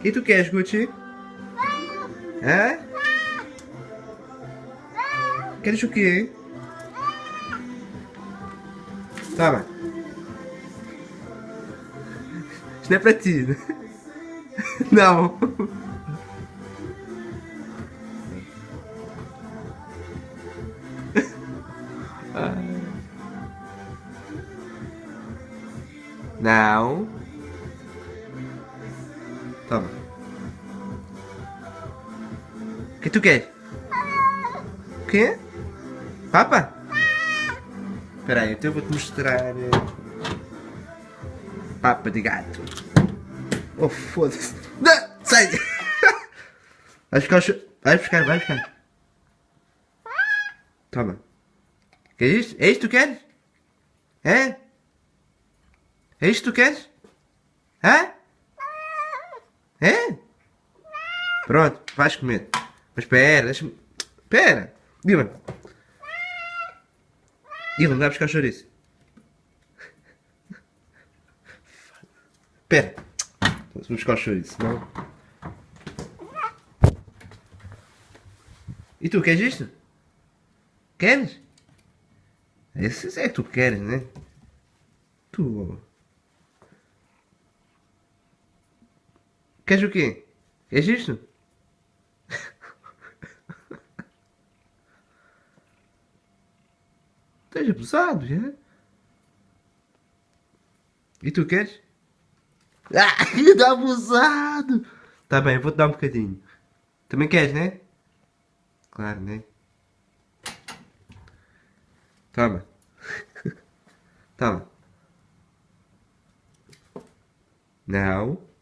E tu queres, Gucci? Hã? Queres o quê? Toma. Isto não é para ti. Não. Não. Toma. O que tu queres? O quê? Papa? Espera aí, então eu vou-te mostrar papa de gato. Oh, foda-se. Não, sai! Vai buscar o Vai buscar, vai buscar. Toma. Que é isto? É isto que tu queres? É? É isto que tu queres? Hã? É? Pronto, vais comer. Mas espera, deixa-me... Espera! Dylan! Dylan, vai buscar o chouriço. Espera! Vou buscar o chouriço, não? E tu, queres isto? Queres? Esse é que tu queres, né? Tu... Queres o quê? Queres isto? Estás abusado, já? E tu queres? Ah, está abusado! Tá bem, vou-te dar um bocadinho. Também queres, né? Claro, né? Toma. Toma. Não.